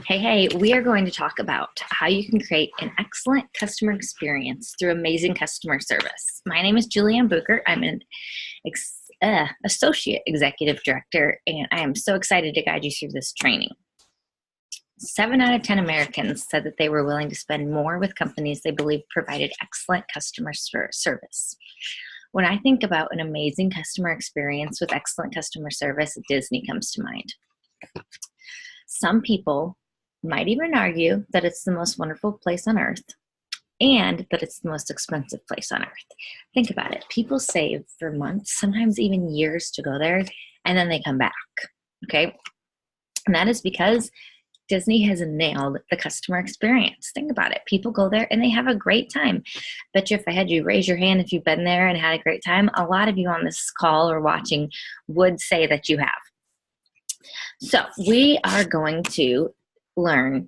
Hey, we are going to talk about how you can create an excellent customer experience through amazing customer service. My name is Julianne Bucher. I'm an Associate Executive Director, and I am so excited to guide you through this training. 7 out of 10 Americans said that they were willing to spend more with companies they believe provided excellent customer service. When I think about an amazing customer experience with excellent customer service, Disney comes to mind. Some people might even argue that it's the most wonderful place on earth and that it's the most expensive place on earth. Think about it. People save for months, sometimes even years to go there, and then they come back, okay? And that is because Disney has nailed the customer experience. Think about it. People go there and they have a great time. Bet you if I had you raise your hand if you've been there and had a great time, a lot of you on this call or watching would say that you have. So we are going to learn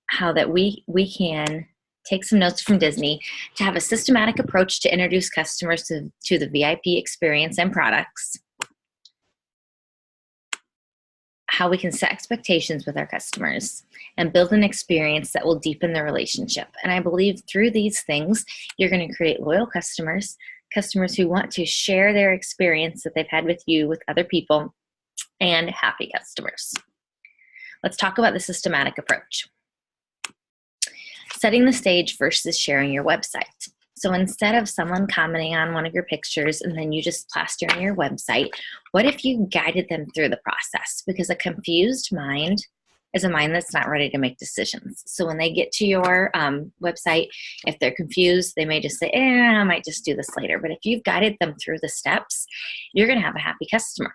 how that we can take some notes from Disney to have a systematic approach to introduce customers to the VIP experience and products, how we can set expectations with our customers, and build an experience that will deepen the relationship. And I believe through these things, you're going to create loyal customers, customers who want to share their experience that they've had with you with other people, and happy customers. Let's talk about the systematic approach. Setting the stage versus sharing your website. So instead of someone commenting on one of your pictures and then you just plaster on your website, what if you guided them through the process? Because a confused mind is a mind that's not ready to make decisions. So when they get to your website, if they're confused, they may just say, I might just do this later. But if you've guided them through the steps, you're going to have a happy customer.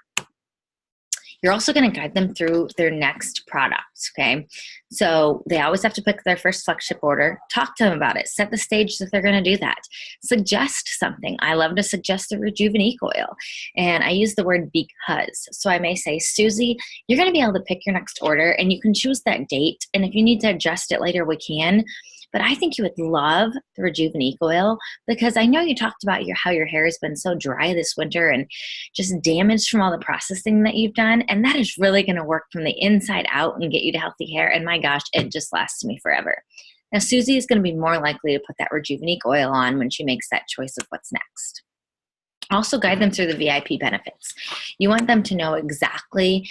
You're also going to guide them through their next product, okay? So they always have to pick their first flagship order. Talk to them about it. Set the stage that they're going to do that. Suggest something. I love to suggest the Rejuvenate oil, and I use the word because. So I may say, Susie, you're going to be able to pick your next order, and you can choose that date, and if you need to adjust it later, we can. But I think you would love the Rejuvenate oil because I know you talked about how your hair has been so dry this winter and just damaged from all the processing that you've done. And that is really going to work from the inside out and get you to healthy hair. And my gosh, it just lasts me forever. Now, Susie is going to be more likely to put that Rejuvenate oil on when she makes that choice of what's next. Also guide them through the VIP benefits. You want them to know exactly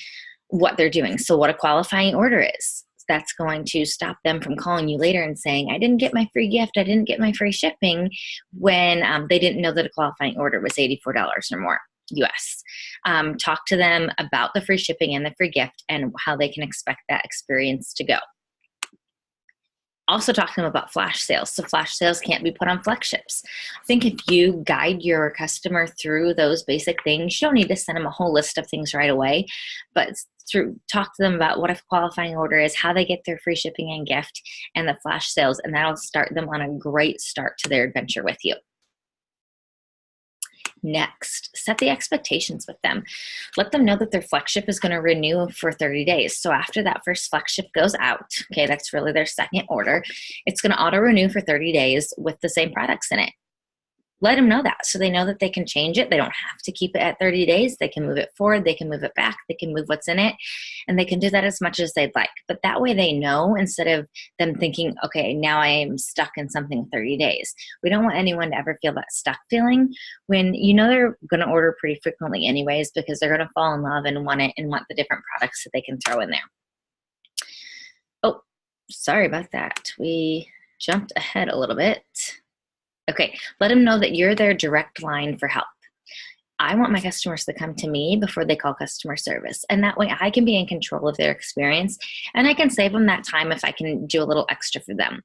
what they're doing. So what a qualifying order is. That's going to stop them from calling you later and saying, I didn't get my free gift, I didn't get my free shipping, when they didn't know that a qualifying order was $84 or more US. Talk to them about the free shipping and the free gift and how they can expect that experience to go. Also talk to them about flash sales. So flash sales can't be put on flagships. I think if you guide your customer through those basic things, you don't need to send them a whole list of things right away, but talk to them about what a qualifying order is, how they get their free shipping and gift, and the flash sales, and that'll start them on a great start to their adventure with you. Next, set the expectations with them. Let them know that their flagship is going to renew for 30 days. So after that first flagship goes out, okay, that's really their second order, it's going to auto-renew for 30 days with the same products in it. Let them know that so they know that they can change it. They don't have to keep it at 30 days. They can move it forward. They can move it back. They can move what's in it. And they can do that as much as they'd like. But that way they know, instead of them thinking, okay, now I am stuck in something 30 days. We don't want anyone to ever feel that stuck feeling when you know they're going to order pretty frequently anyways, because they're going to fall in love and want it and want the different products that they can throw in there. Oh, sorry about that. We jumped ahead a little bit. Okay, let them know that you're their direct line for help. I want my customers to come to me before they call customer service. And that way I can be in control of their experience and I can save them that time if I can do a little extra for them.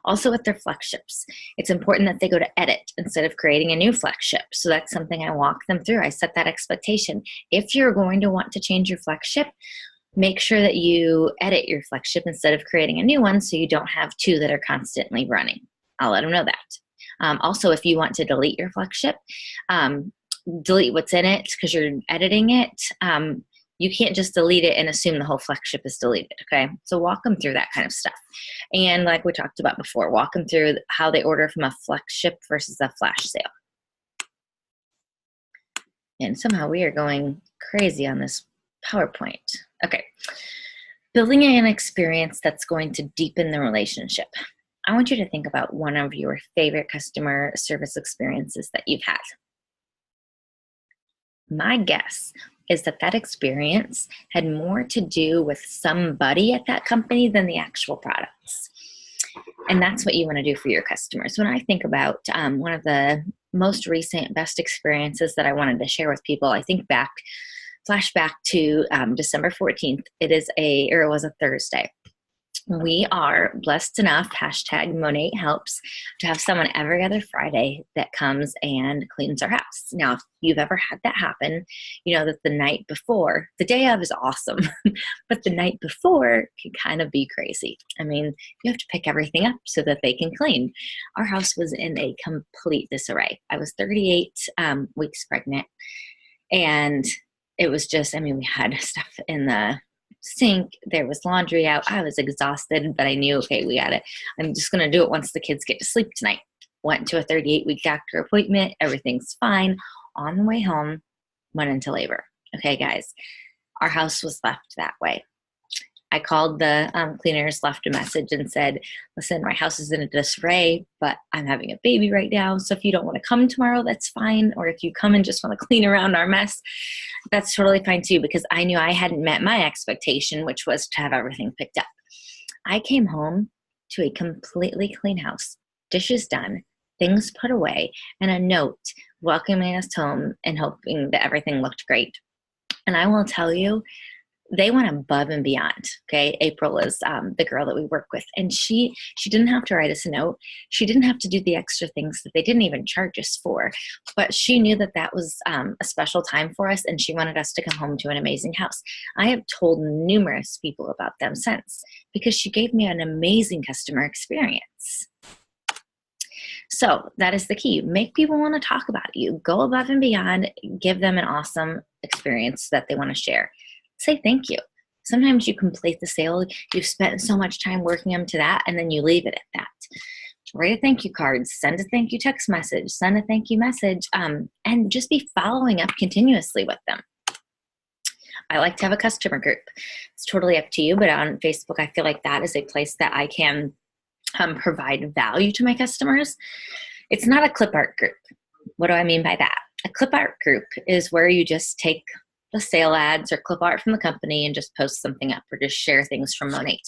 Also with their flagships, it's important that they go to edit instead of creating a new flagship. So that's something I walk them through. I set that expectation. If you're going to want to change your flagship, make sure that you edit your flagship instead of creating a new one so you don't have two that are constantly running. I'll let them know that. Also, if you want to delete your flagship, delete what's in it because you're editing it. You can't just delete it and assume the whole flagship is deleted, okay? So walk them through that kind of stuff. And like we talked about before, walk them through how they order from a flagship versus a flash sale. And somehow we are going crazy on this PowerPoint. Okay. Building an experience that's going to deepen the relationship. I want you to think about one of your favorite customer service experiences that you've had. My guess is that that experience had more to do with somebody at that company than the actual products. And that's what you want to do for your customers. When I think about one of the most recent best experiences that I wanted to share with people, I think flash back to December 14th. It was a Thursday. We are blessed enough, hashtag Monat helps, to have someone every other Friday that comes and cleans our house. Now, if you've ever had that happen, you know that the night before, the day of is awesome, but the night before can kind of be crazy. I mean, you have to pick everything up so that they can clean. Our house was in a complete disarray. I was 38 weeks pregnant, and it was just, we had stuff in the sink, there was laundry out. I was exhausted, but I knew, okay, I'm just going to do it once the kids get to sleep tonight. Went to a 38-week doctor appointment. Everything's fine. On the way home, went into labor. Okay, guys, our house was left that way. I called the cleaners, left a message and said, listen, my house is in a disarray, but I'm having a baby right now. So if you don't want to come tomorrow, that's fine. Or if you come and just want to clean around our mess, that's totally fine too, because I knew I hadn't met my expectation, which was to have everything picked up. I came home to a completely clean house, dishes done, things put away, and a note welcoming us home and hoping that everything looked great. And I will tell you, they went above and beyond. Okay. April is the girl that we work with, and she didn't have to write us a note. She didn't have to do the extra things that they didn't even charge us for, but she knew that that was a special time for us, and she wanted us to come home to an amazing house. I have told numerous people about them since, because she gave me an amazing customer experience. So that is the key. Make people want to talk about you. Go above and beyond. Give them an awesome experience that they want to share. Say thank you. Sometimes you complete the sale. You've spent so much time working them to that, and then you leave it at that. Write a thank you card. Send a thank you text message. Send a thank you message. And just be following up continuously with them. I like to have a customer group. It's totally up to you, but on Facebook, I feel like that is a place that I can provide value to my customers. It's not a clip art group. What do I mean by that? A clip art group is where you just take the sale ads or clip art from the company and just post something up or just share things from Monat.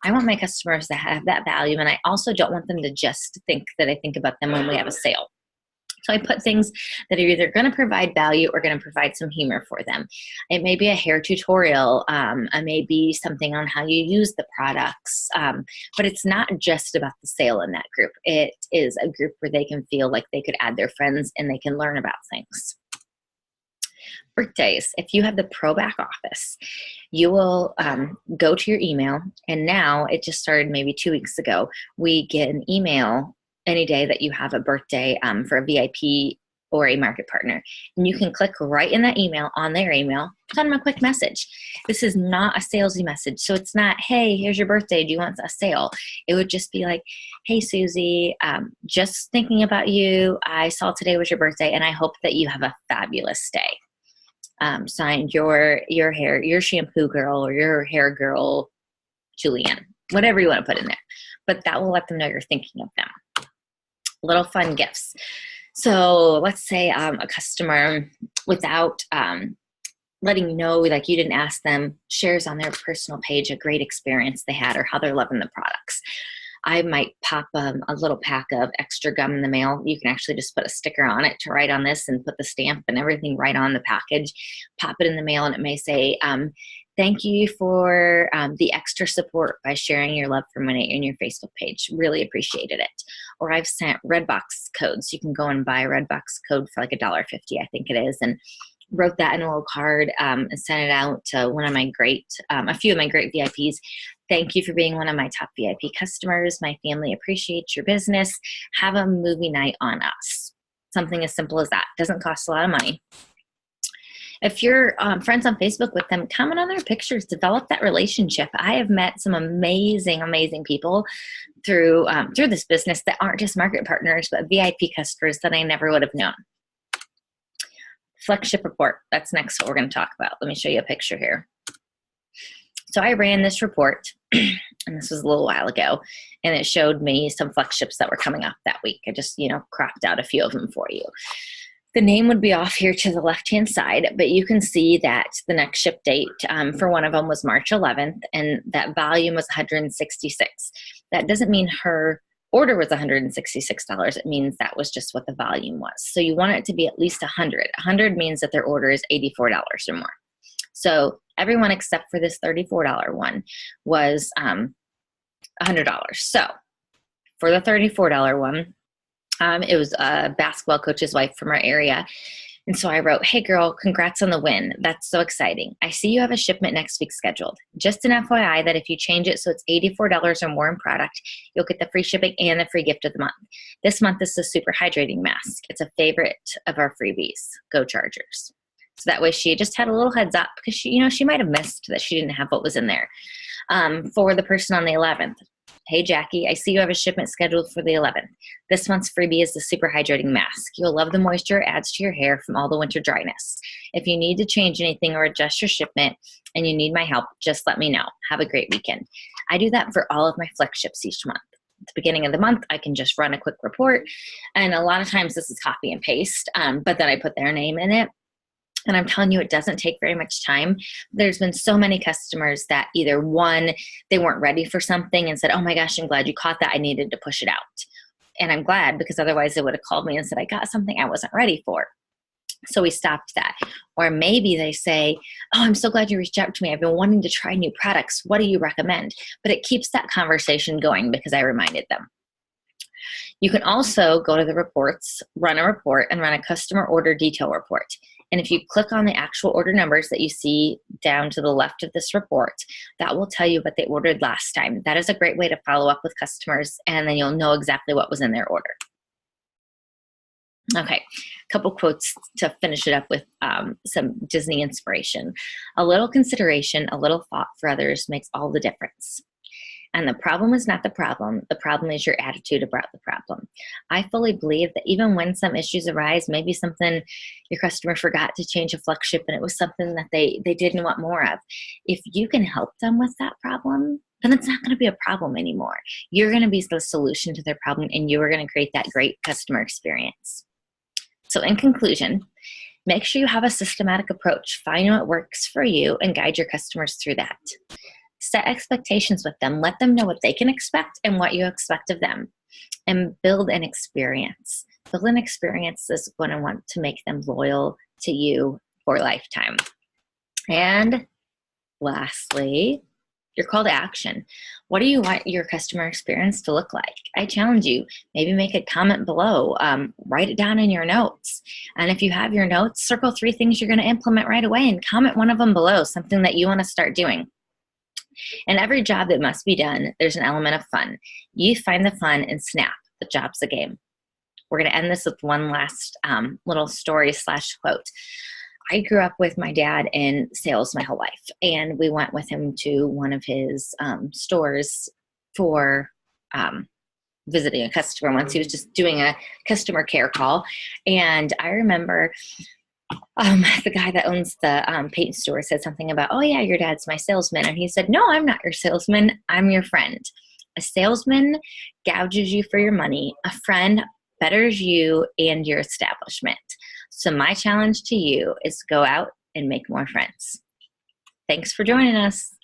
I want my customers to have that value, and I also don't want them to just think that I think about them when we have a sale. So I put things that are either going to provide value or going to provide some humor for them. It may be a hair tutorial. It may be something on how you use the products. But it's not just about the sale in that group. It is a group where they can feel like they could add their friends and they can learn about things. Birthdays. If you have the Pro Back Office, you will go to your email, and now it just started maybe 2 weeks ago. We get an email any day that you have a birthday for a VIP or a market partner, and you can click right in that email on their email, send them a quick message. This is not a salesy message, so it's not, hey, here's your birthday, do you want a sale? It would just be like, hey Susie, just thinking about you. I saw today was your birthday, and I hope that you have a fabulous day. Signed your shampoo girl or your hair girl, Julianne, whatever you want to put in there. But that will let them know you're thinking of them. Little fun gifts. So let's say a customer, without letting you know, like you didn't ask them, shares on their personal page a great experience they had or how they're loving the products. I might pop a little pack of extra gum in the mail. You can actually just put a sticker on it to write on this and put the stamp and everything right on the package. Pop it in the mail, and it may say, thank you for the extra support by sharing your love for Monat in your Facebook page. Really appreciated it. Or I've sent Redbox codes. You can go and buy a Redbox code for like $1.50, I think it is, and wrote that in a little card and sent it out to a few of my great VIPs. Thank you for being one of my top VIP customers. My family appreciates your business. Have a movie night on us. Something as simple as that. Doesn't cost a lot of money. If you're friends on Facebook with them, comment on their pictures. Develop that relationship. I have met some amazing, amazing people through this business that aren't just market partners, but VIP customers that I never would have known. Flagship report. That's next what we're going to talk about. Let me show you a picture here. So I ran this report, and this was a little while ago, and it showed me some flex ships that were coming up that week. I just, cropped out a few of them for you. The name would be off here to the left-hand side, but you can see that the next ship date for one of them was March 11th, and that volume was $166. That doesn't mean her order was $166. It means that was just what the volume was. So you want it to be at least 100. 100 means that their order is $84 or more. So everyone except for this $34 one was $100. So for the $34 one, it was a basketball coach's wife from our area. And so I wrote, hey girl, congrats on the win. That's so exciting. I see you have a shipment next week scheduled. Just an FYI that if you change it so it's $84 or more in product, you'll get the free shipping and the free gift of the month. This month is the super hydrating mask. It's a favorite of our freebies. Go Chargers. So that way she just had a little heads up because she might have missed that she didn't have what was in there. For the person on the 11th, hey Jackie, I see you have a shipment scheduled for the 11th. This month's freebie is the super hydrating mask. You'll love the moisture it adds to your hair from all the winter dryness. If you need to change anything or adjust your shipment and you need my help, just let me know. Have a great weekend. I do that for all of my flex ships each month. At the beginning of the month, I can just run a quick report, and a lot of times this is copy and paste, but then I put their name in it. And I'm telling you, it doesn't take very much time. There's been so many customers that either one, they weren't ready for something and said, oh my gosh, I'm glad you caught that. I needed to push it out. And I'm glad, because otherwise they would have called me and said, I got something I wasn't ready for. So we stopped that. Or maybe they say, oh, I'm so glad you reached out to me. I've been wanting to try new products. What do you recommend? But it keeps that conversation going because I reminded them. You can also go to the reports, run a report, and run a customer order detail report. And if you click on the actual order numbers that you see down to the left of this report, that will tell you what they ordered last time. That is a great way to follow up with customers, and then you'll know exactly what was in their order. Okay, a couple quotes to finish it up with some Disney inspiration. A little consideration, a little thought for others makes all the difference. And the problem is not the problem is your attitude about the problem. I fully believe that even when some issues arise, maybe something your customer forgot to change a flex ship and it was something that they didn't want more of. If you can help them with that problem, then it's not going to be a problem anymore. You're going to be the solution to their problem, and you are going to create that great customer experience. So in conclusion, make sure you have a systematic approach. Find what works for you and guide your customers through that. Set expectations with them. Let them know what they can expect and what you expect of them. And build an experience. Build an experience that's going to want to make them loyal to you for a lifetime. And lastly, your call to action. What do you want your customer experience to look like? I challenge you, maybe make a comment below. Write it down in your notes. And if you have your notes, circle 3 things you're going to implement right away and comment one of them below, something that you want to start doing. In every job that must be done, there's an element of fun. You find the fun and snap. The job's a game. We're going to end this with one last little story / quote. I grew up with my dad in sales my whole life, and we went with him to one of his stores for visiting a customer once. He was just doing a customer care call, and I remember the guy that owns the paint store said something about, oh yeah, your dad's my salesman. And he said, no, I'm not your salesman. I'm your friend. A salesman gouges you for your money. A friend betters you and your establishment. So my challenge to you is go out and make more friends. Thanks for joining us.